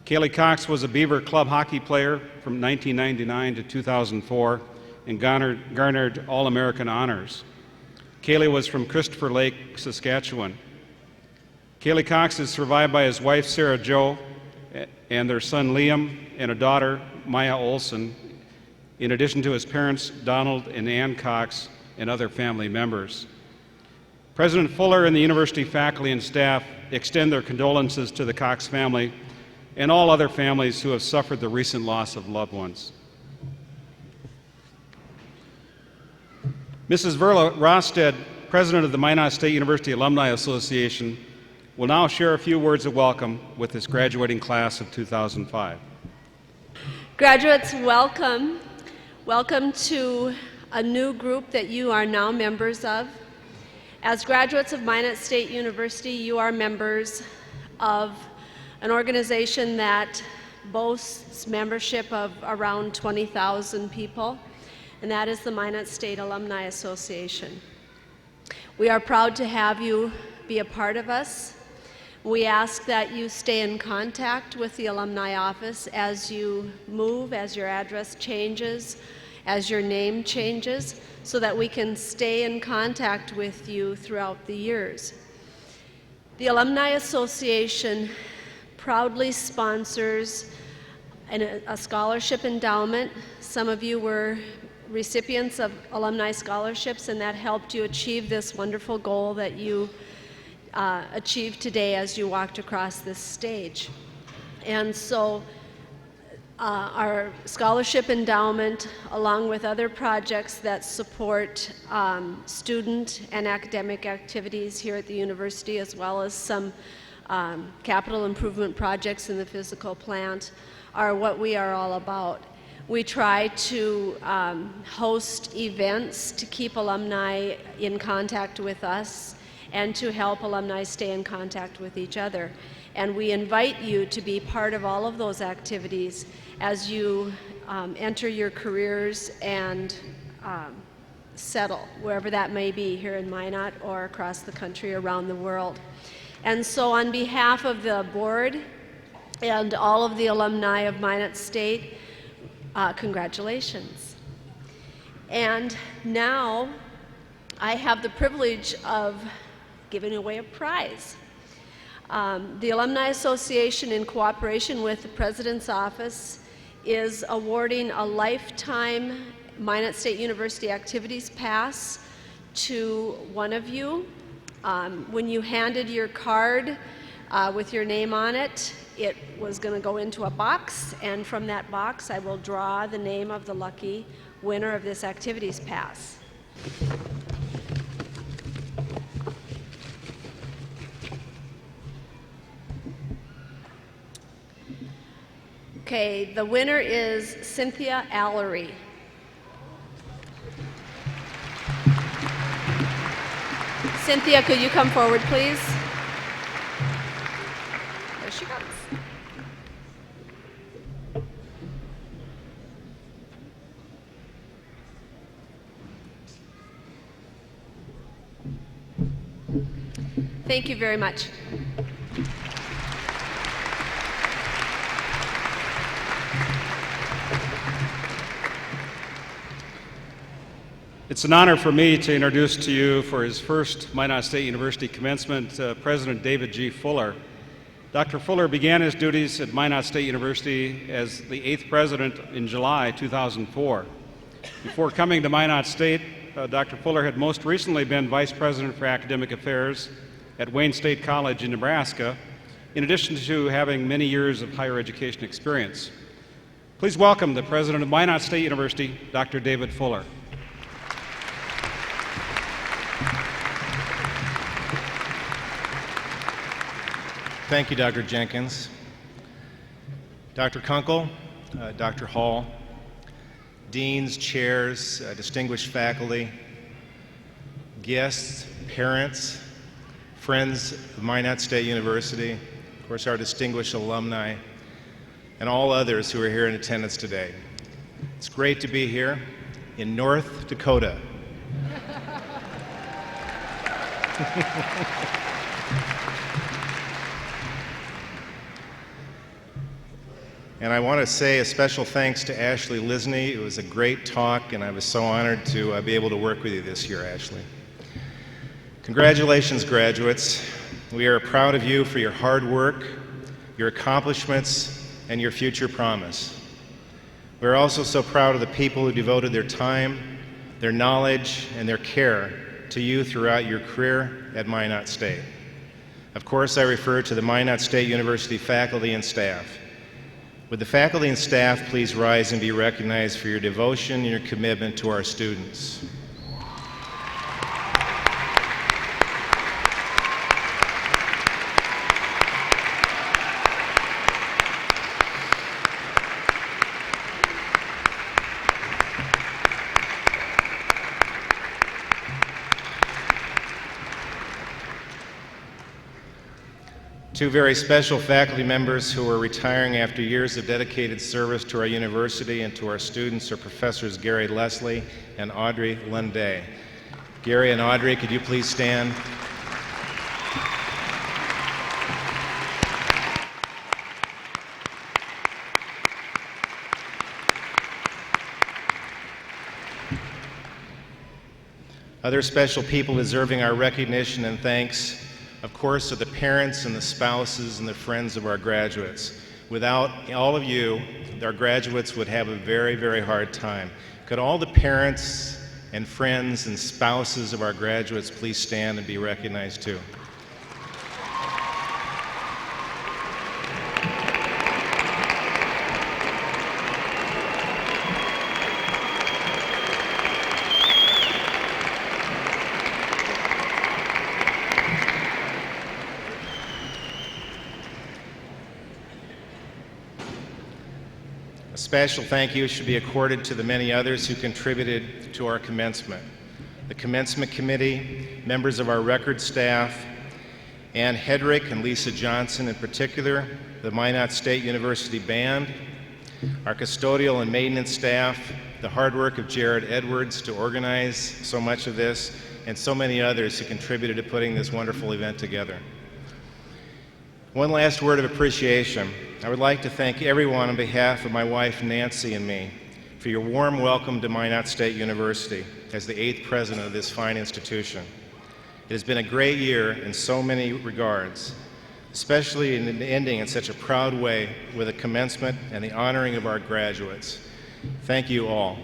Speaker 1: Kaylee Cox was a Beaver Club hockey player from 1999 to 2004 and garnered All-American honors. Kaylee was from Christopher Lake, Saskatchewan. Kaylee Cox is survived by his wife, Sarah Jo, and their son, Liam, and a daughter, Maya Olson, in addition to his parents, Donald and Ann Cox, and other family members. President Fuller and the university faculty and staff extend their condolences to the Cox family and all other families who have suffered the recent loss of loved ones. Mrs. Verla Rosted president of the Minot State University Alumni Association, will now share a few words of welcome with this graduating class of 2005.
Speaker 10: Graduates, welcome. Welcome to a new group that you are now members of. As graduates of Minot State University, you are members of an organization that boasts membership of around 20,000 people, and that is the Minot State Alumni Association. We are proud to have you be a part of us. We ask that you stay in contact with the alumni office as you move, as your address changes, as your name changes, so that we can stay in contact with you throughout the years. The Alumni Association proudly sponsors a scholarship endowment. Some of you were recipients of alumni scholarships, and that helped you achieve this wonderful goal that you achieved today as you walked across this stage. And so our scholarship endowment, along with other projects that support student and academic activities here at the university, as well as some capital improvement projects in the physical plant, are what we are all about. We try to host events to keep alumni in contact with us and to help alumni stay in contact with each other. And we invite you to be part of all of those activities as you enter your careers and settle, wherever that may be, here in Minot or across the country, around the world. And so on behalf of the board and all of the alumni of Minot State, congratulations. And now I have the privilege of giving away a prize. The Alumni Association, in cooperation with the President's Office, is awarding a lifetime Minot State University Activities Pass to one of you. When you handed your card with your name on it, it was going to go into a box, and from that box I will draw the name of the lucky winner of this Activities Pass. Okay, the winner is Cynthia Allery. Cynthia, could you come forward, please? There she comes. Thank you very much.
Speaker 1: It's an honor for me to introduce to you, for his first Minot State University commencement, President David G. Fuller. Dr. Fuller began his duties at Minot State University as the 8th president in July 2004. Before coming to Minot State, Dr. Fuller had most recently been vice president for academic affairs at Wayne State College in Nebraska, in addition to having many years of higher education experience. Please welcome the president of Minot State University, Dr. David Fuller.
Speaker 6: Thank you, Dr. Jenkins. Dr. Kunkel, Dr. Hall, deans, chairs, distinguished faculty, guests, parents, friends of Minot State University, of course our distinguished alumni, and all others who are here in attendance today. It's great to be here in North Dakota. And I want to say a special thanks to Ashley Lisney. It was a great talk, and I was so honored to be able to work with you this year, Ashley. Congratulations, graduates. We are proud of you for your hard work, your accomplishments, and your future promise. We're also so proud of the people who devoted their time, their knowledge, and their care to you throughout your career at Minot State. Of course, I refer to the Minot State University faculty and staff. Would the faculty and staff please rise and be recognized for your devotion and your commitment to our students? Two very special faculty members who are retiring after years of dedicated service to our university and to our students are Professors Gary Leslie and Audrey Lunday. Gary and Audrey, could you please stand? Other special people deserving our recognition and thanks, of course, are the parents and the spouses and the friends of our graduates. Without all of you, our graduates would have a very, very hard time. Could all the parents and friends and spouses of our graduates please stand and be recognized too? A special thank you should be accorded to the many others who contributed to our commencement. The commencement committee, members of our record staff, Ann Hedrick and Lisa Johnson in particular, the Minot State University Band, our custodial and maintenance staff, the hard work of Jared Edwards to organize so much of this, and so many others who contributed to putting this wonderful event together. One last word of appreciation. I would like to thank everyone on behalf of my wife Nancy and me for your warm welcome to Minot State University as the 8th president of this fine institution. It has been a great year in so many regards, especially in ending in such a proud way with a commencement and the honoring of our graduates. Thank you all.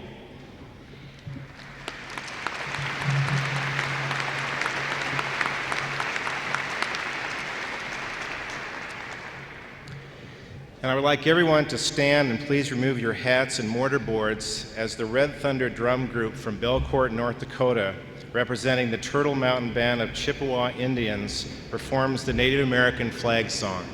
Speaker 6: And I would like everyone to stand and please remove your hats and mortar boards as the Red Thunder Drum Group from Belcourt, North Dakota, representing the Turtle Mountain Band of Chippewa Indians, performs the Native American flag song.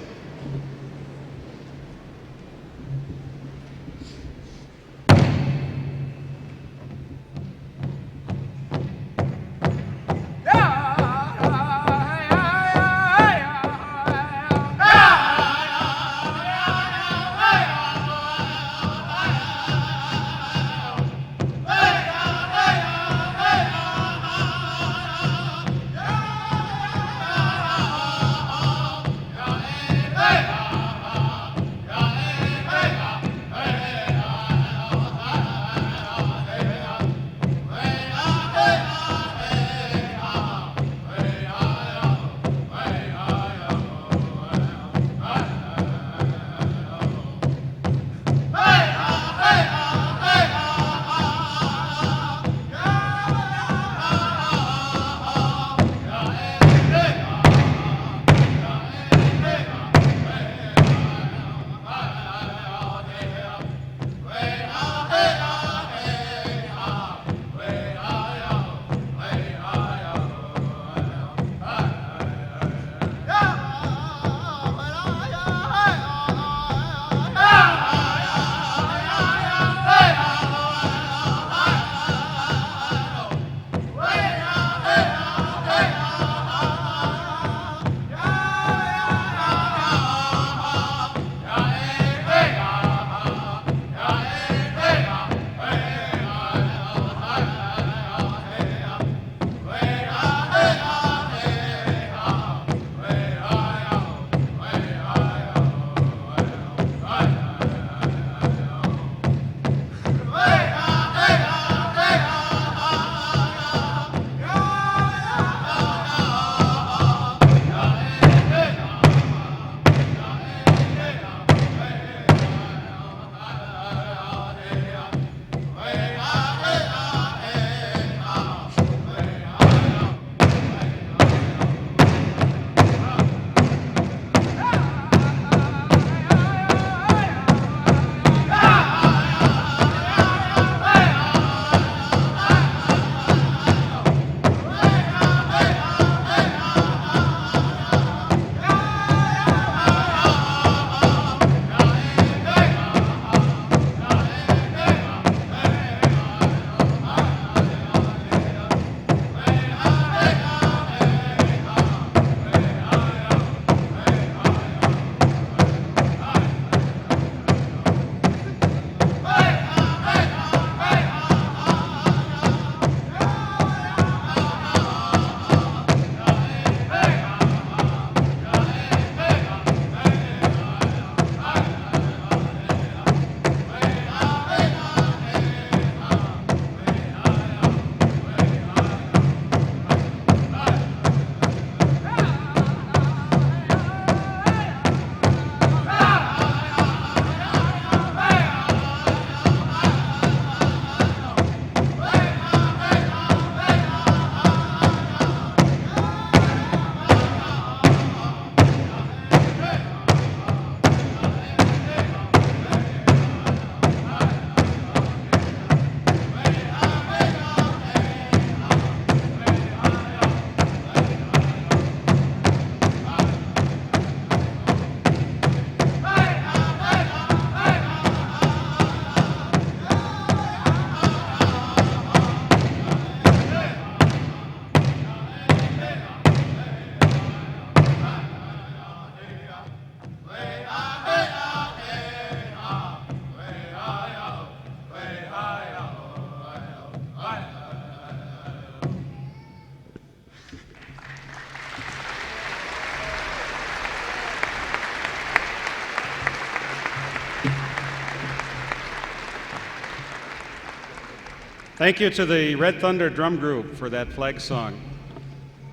Speaker 1: Thank you to the Red Thunder Drum Group for that flag song.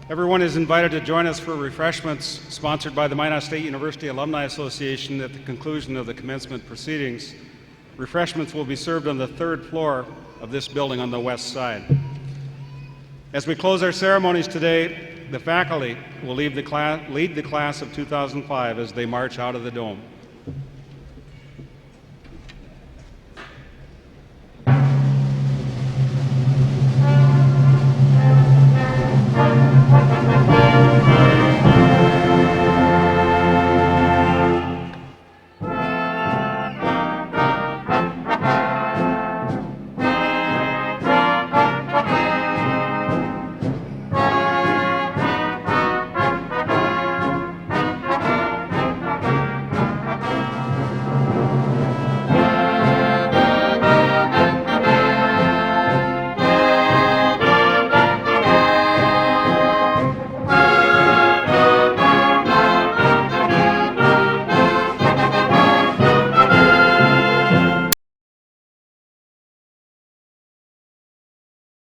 Speaker 1: Everyone is invited to join us for refreshments sponsored by the Minot State University Alumni Association at the conclusion of the commencement proceedings. Refreshments will be served on the third floor of this building on the west side. As we close our ceremonies today, the faculty will lead the class of 2005 as they march out of the dome.